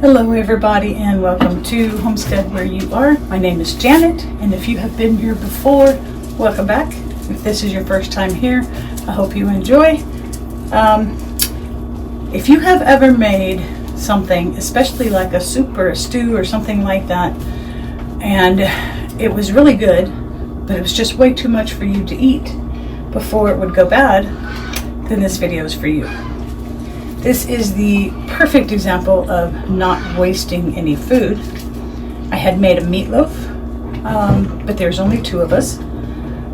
Hello everybody and welcome to Homestead Where You Are. My name is Janet, and if you have been here before, welcome back. If this is your first time here, I hope you enjoy. If you have ever made something, especially like a soup or a stew or something like that, and it was really good, but it was just way too much for you to eat before it would go bad, then this video is for you. This is the perfect example of not wasting any food. I had made a meatloaf, but there's only two of us.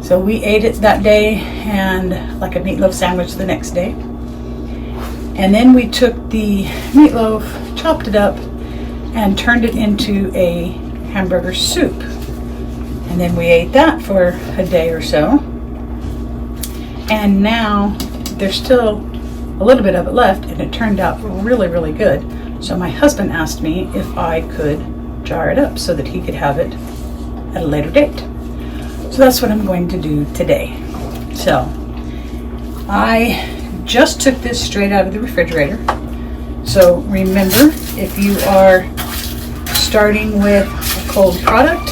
So we ate it that day and like a meatloaf sandwich the next day. And then we took the meatloaf, chopped it up, and turned it into a hamburger soup. And then we ate that for a day or so. And now there's still a little bit of it left, and it turned out really, really good. So my husband asked me if I could jar it up so that he could have it at a later date. So that's what I'm going to do today. So I just took this straight out of the refrigerator. So remember, if you are starting with a cold product,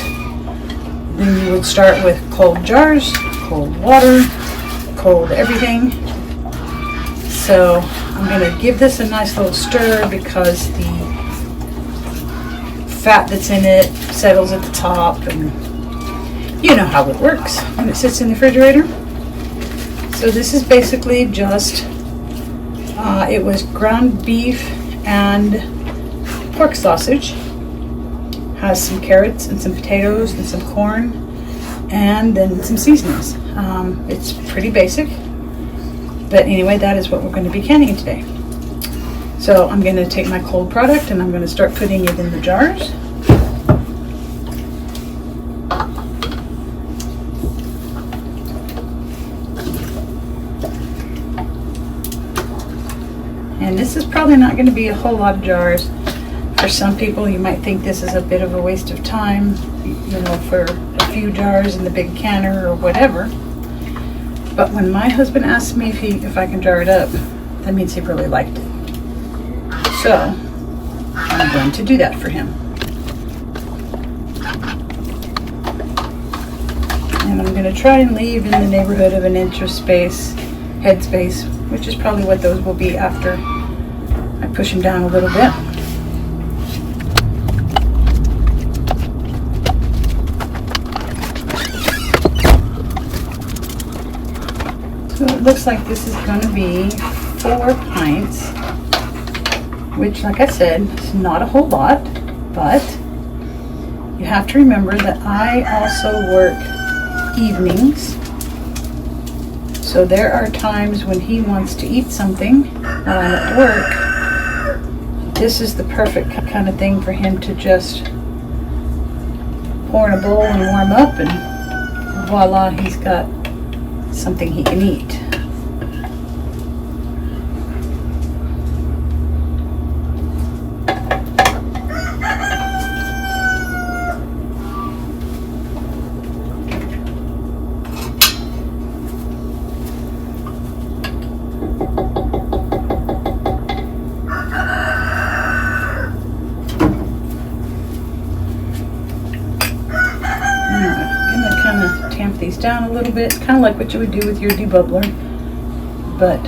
then you would start with cold jars, cold water, cold everything. So I'm going to give this a nice little stir because the fat that's in it settles at the top, and you know how it works when it sits in the refrigerator. So this is basically just, it was ground beef and pork sausage. Has some carrots and some potatoes and some corn and then some seasonings. It's pretty basic. But anyway, that is what we're going to be canning today. So I'm going to take my cold product and I'm going to start putting it in the jars. And this is probably not going to be a whole lot of jars. For some people, you might think this is a bit of a waste of time, you know, for a few jars in the big canner or whatever. But when my husband asked me if I can jar it up, that means he really liked it. So I'm going to do that for him. And I'm going to try and leave in the neighborhood of an inch of space, head space, which is probably what those will be after I push them down a little bit. So it looks like this is going to be 4 pints, which, like I said, is not a whole lot, but you have to remember that I also work evenings. So there are times when he wants to eat something while I'm at work. This is the perfect kind of thing for him to just pour in a bowl and warm up, and voila, he's got something he can eat. These down a little bit, kind of like what you would do with your debubbler, but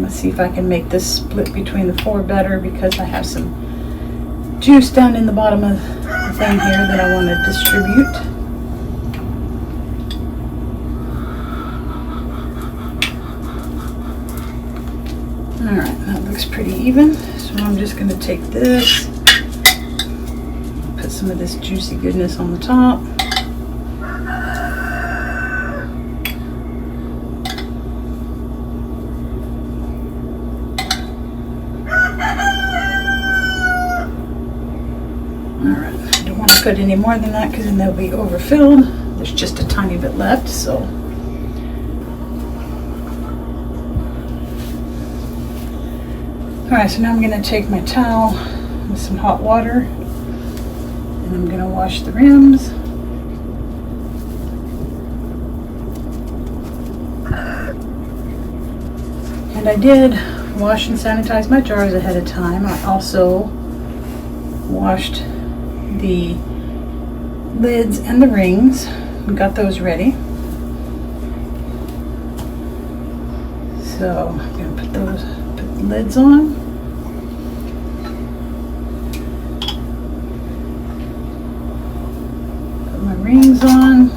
let's see if I can make this split between the 4 better, because I have some juice down in the bottom of the thing here that I want to distribute. Alright, that looks pretty even, so I'm just going to take this, put some of this juicy goodness on the top. Put any more than that because then they'll be overfilled. There's just a tiny bit left, so alright, so now I'm going to take my towel with some hot water and I'm going to wash the rims. And I did wash and sanitize my jars ahead of time. I also washed the lids and the rings and got those ready. So I'm going to put the lids on. Put my rings on.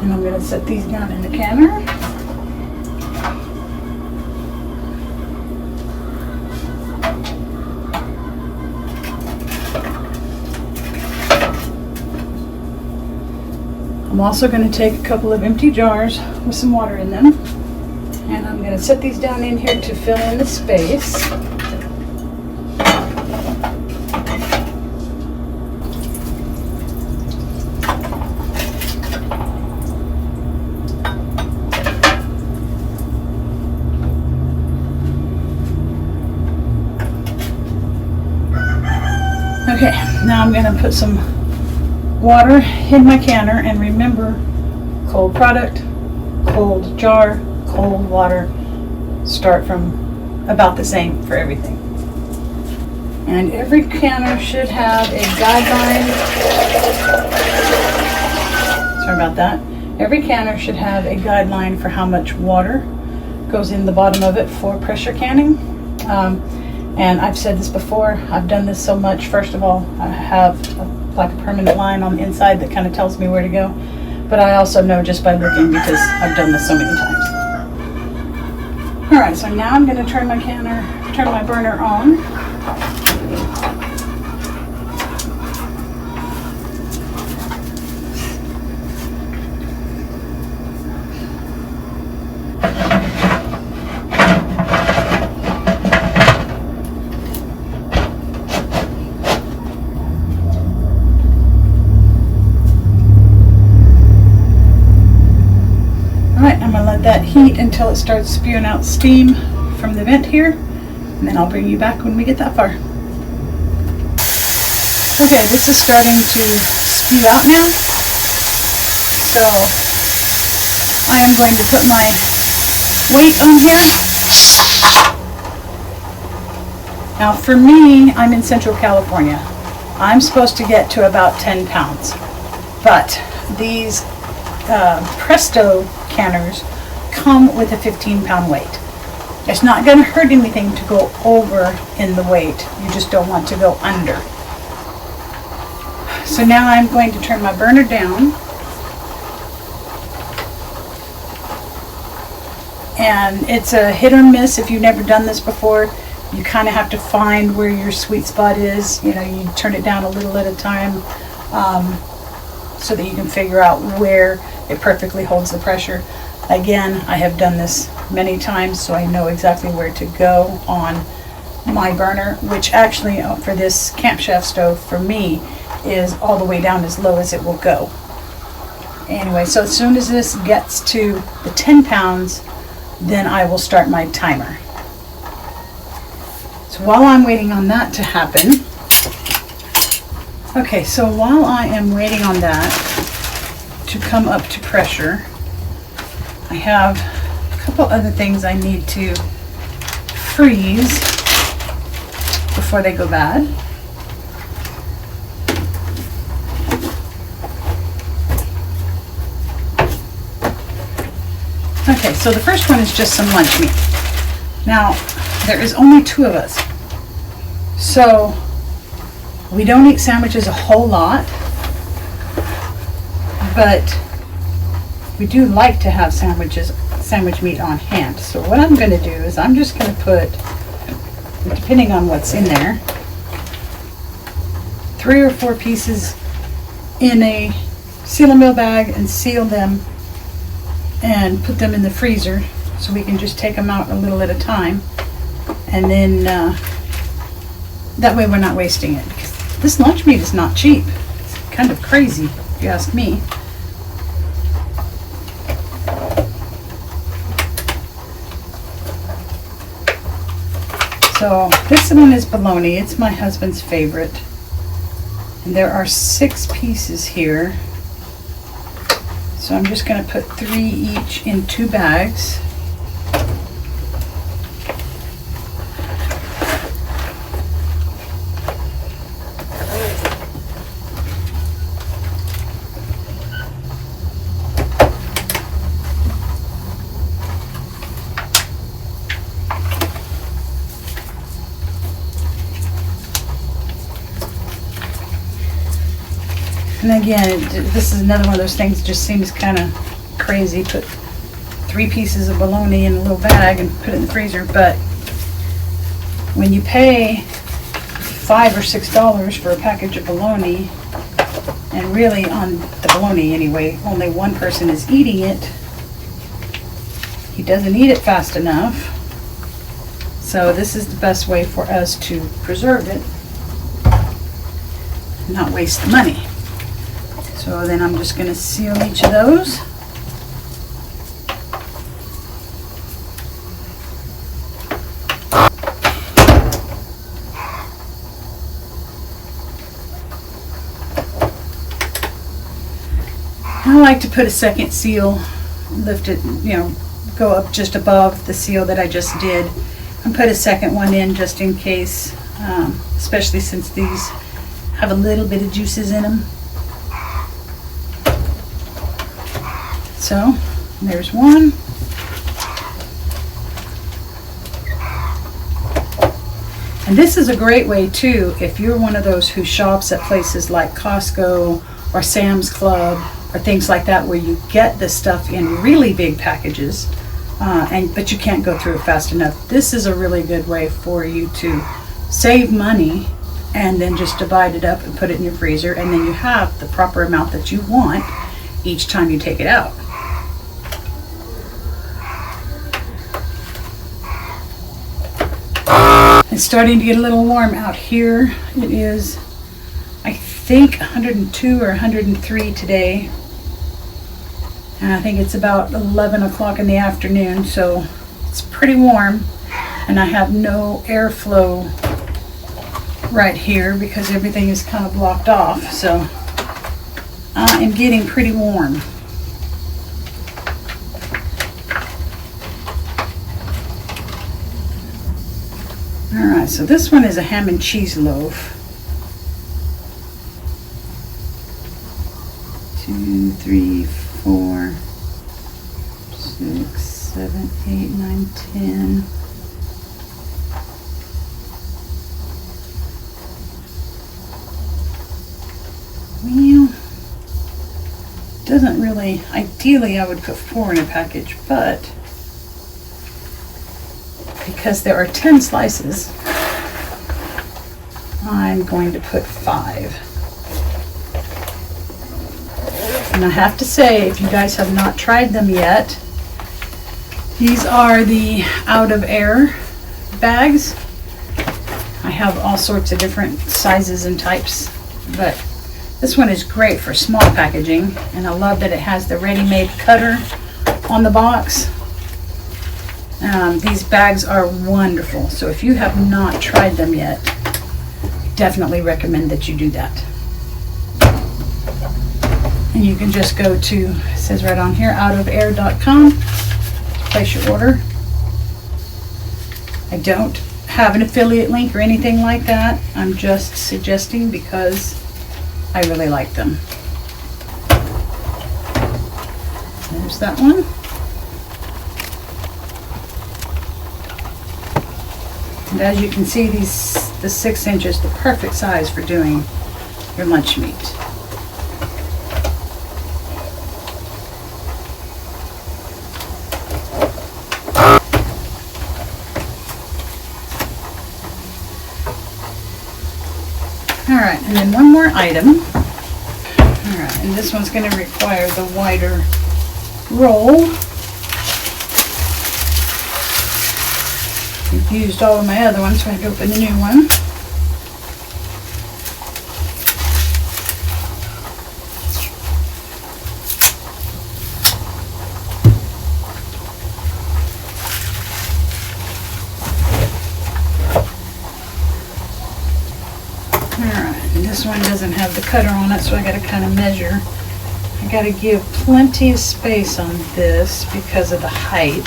And I'm going to set these down in the canner. I'm also going to take a couple of empty jars with some water in them. And I'm going to set these down in here to fill in the space. Okay, now I'm going to put some water in my canner, and remember, cold product, cold jar, cold water. Start from about the same for everything. And every canner should have a guideline. Sorry about that. Every canner should have a guideline for how much water goes in the bottom of it for pressure canning. And I've said this before, I've done this so much. First of all, I have like a permanent line on the inside that kind of tells me where to go. But I also know just by looking, because I've done this so many times. Alright, so now I'm going to turn my burner on. That heat until it starts spewing out steam from the vent here, and then I'll bring you back when we get that far. Okay, this is starting to spew out now, so I am going to put my weight on here. Now for me, I'm in Central California. I'm supposed to get to about 10 pounds, but these Presto canners come with a 15-pound weight. It's not going to hurt anything to go over in the weight. You just don't want to go under. So now I'm going to turn my burner down. And it's a hit or miss if you've never done this before. You kind of have to find where your sweet spot is. You know, you turn it down a little at a time so that you can figure out where it perfectly holds the pressure. Again, I have done this many times, so I know exactly where to go on my burner, which actually for this camp chef stove for me is all the way down as low as it will go. Anyway, so as soon as this gets to the 10 pounds, then I will start my timer. So while I'm waiting on that to happen, okay, so while I am waiting on that to come up to pressure, I have a couple other things I need to freeze before they go bad. Okay, so the first one is just some lunch meat. Now, there is only 2 of us, so we don't eat sandwiches a whole lot, but we do like to have sandwich meat on hand. So what I'm going to do is I'm just going to put, depending on what's in there, 3 or 4 pieces in a seal and meal bag and seal them and put them in the freezer so we can just take them out a little at a time, and then that way we're not wasting it, because this lunch meat is not cheap. It's kind of crazy if you ask me. So this one is bologna. It's my husband's favorite. And there are 6 pieces here. So I'm just going to put 3 each in 2 bags. And again, this is another one of those things that just seems kind of crazy. Put 3 pieces of bologna in a little bag and put it in the freezer. But when you pay $5 or $6 for a package of bologna, and really on the bologna anyway, only one person is eating it, he doesn't eat it fast enough. So this is the best way for us to preserve it, not waste the money. So then I'm just going to seal each of those. I like to put a second seal, lift it, go up just above the seal that I just did, and put a second one in just in case, especially since these have a little bit of juices in them. So there's one. And this is a great way too, if you're one of those who shops at places like Costco or Sam's Club or things like that, where you get this stuff in really big packages, but you can't go through it fast enough. This is a really good way for you to save money and then just divide it up and put it in your freezer, and then you have the proper amount that you want each time you take it out. It's starting to get a little warm out here. It is, I think, 102 or 103 today. And I think it's about 11 o'clock in the afternoon, so it's pretty warm. And I have no airflow right here because everything is kind of blocked off. So I am getting pretty warm. Alright, so this one is a ham and cheese loaf. 2, 3, 4, 6, 7, 8, 9, 10. Well, doesn't really, ideally I would put 4 in a package, but because there are 10 slices, I'm going to put 5. And I have to say, if you guys have not tried them yet, these are the out of air bags. I have all sorts of different sizes and types, but this one is great for small packaging, and I love that it has the ready-made cutter on the box. These bags are wonderful, so if you have not tried them yet, I definitely recommend that you do that. And you can just go to, it says right on here, outofair.com to place your order. I don't have an affiliate link or anything like that. I'm just suggesting because I really like them. There's that one. And as you can see, the 6 inches, the perfect size for doing your lunch meat. Alright, and then one more item. Alright, and this one's going to require the wider roll. I've used all of my other ones, so I had to open a new one. Alright, this one doesn't have the cutter on it, so I gotta kind of measure. I gotta give plenty of space on this because of the height.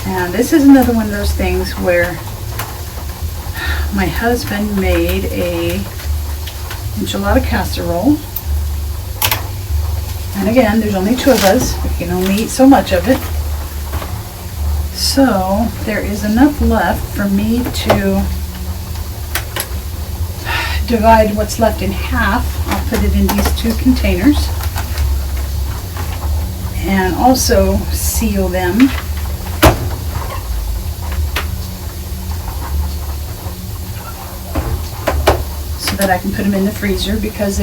And this is another one of those things where my husband made a enchilada casserole. And again, there's only 2 of us. We can only eat so much of it. So there is enough left for me to divide what's left in half. I'll put it in these 2 containers and also seal them. So that I can put them in the freezer, because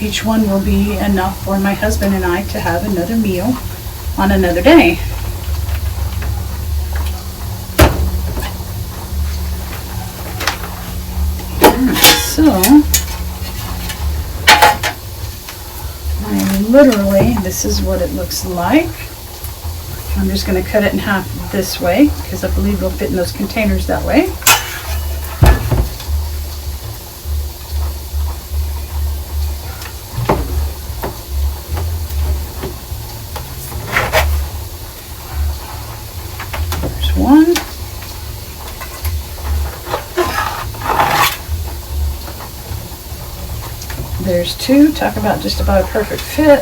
each one will be enough for my husband and I to have another meal on another day. So, literally, this is what it looks like. I'm just going to cut it in half this way, because I believe it'll fit in those containers that way. There's one. There's 2. Talk about just about a perfect fit.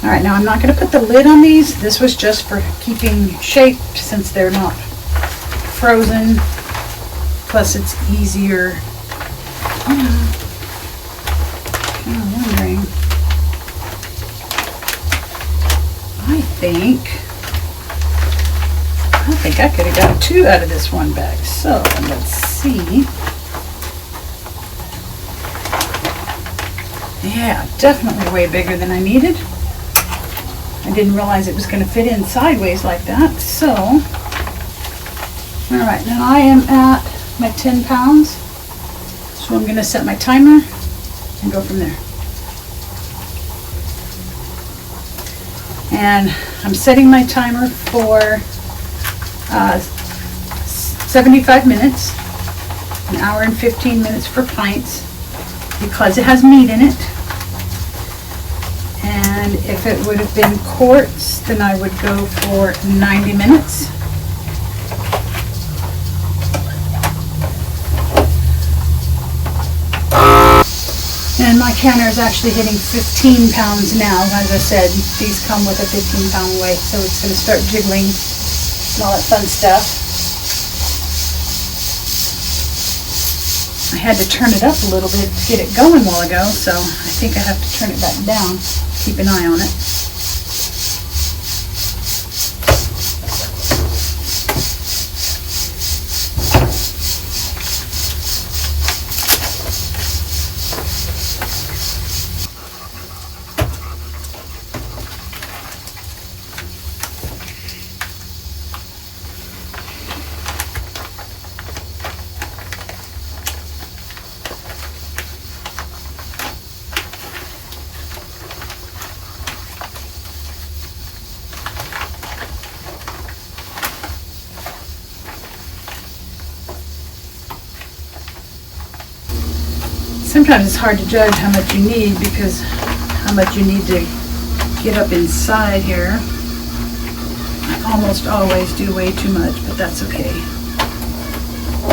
Alright, now I'm not going to put the lid on these. This was just for keeping shaped since they're not frozen. Plus it's easier. Kind of wondering. I think I could have got 2 out of this one bag. So let's see. Yeah, definitely way bigger than I needed. I didn't realize it was going to fit in sideways like that. So, alright, now I am at my 10 pounds. So I'm going to set my timer and go from there. And I'm setting my timer for 75 minutes, an hour and 15 minutes for pints, because it has meat in it. And if it would have been quarts, then I would go for 90 minutes. And my canner is actually hitting 15 pounds now. As I said, these come with a 15-pound weight, so it's going to start jiggling and all that fun stuff. I had to turn it up a little bit to get it going a while ago, so I think I have to turn it back down. Keep an eye on it. Sometimes it's hard to judge how much you need, because how much you need to get up inside here. I almost always do way too much, but that's okay.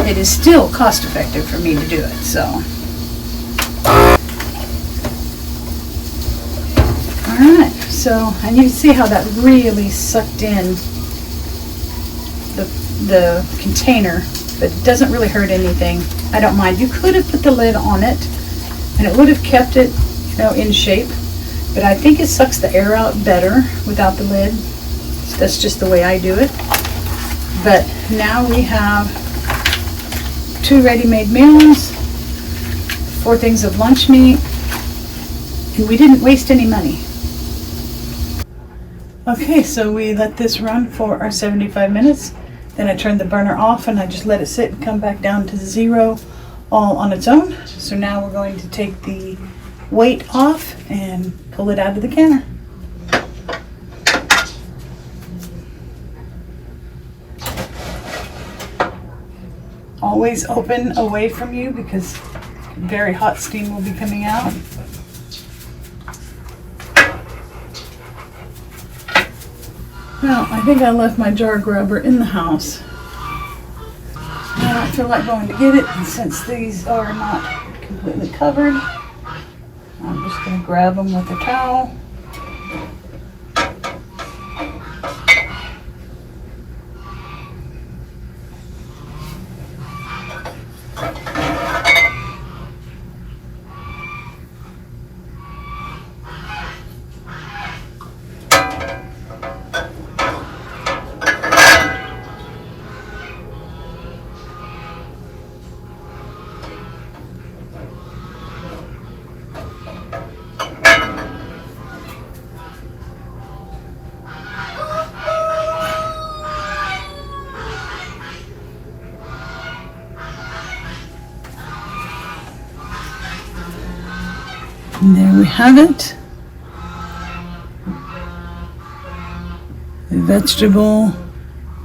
It is still cost effective for me to do it, so. Alright, so, and you can see how that really sucked in the container, but it doesn't really hurt anything. I don't mind. You could have put the lid on it and it would have kept it, in shape, but I think it sucks the air out better without the lid. So that's just the way I do it. But now we have 2 ready-made meals, 4 things of lunch meat, and we didn't waste any money. Okay, so we let this run for our 75 minutes. Then I turned the burner off and I just let it sit and come back down to 0 all on its own. So now we're going to take the weight off and pull it out of the canner. Always open away from you because very hot steam will be coming out. Well, I think I left my jar grabber in the house. I don't feel like going to get it, and since these are not completely covered, I'm just going to grab them with a towel. And there we have it. A vegetable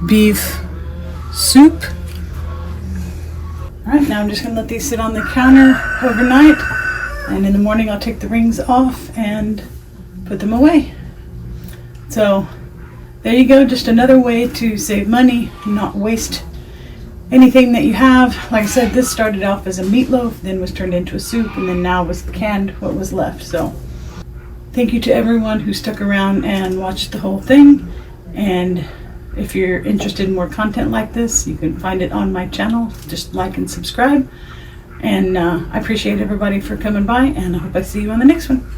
beef soup. Alright, now I'm just going to let these sit on the counter overnight. And in the morning I'll take the rings off and put them away. So there you go, just another way to save money and not waste anything that you have. Like I said, this started off as a meatloaf, then was turned into a soup, and then now was canned what was left. So thank you to everyone who stuck around and watched the whole thing. And if you're interested in more content like this, you can find it on my channel. Just like and subscribe. And I appreciate everybody for coming by, and I hope I see you on the next one.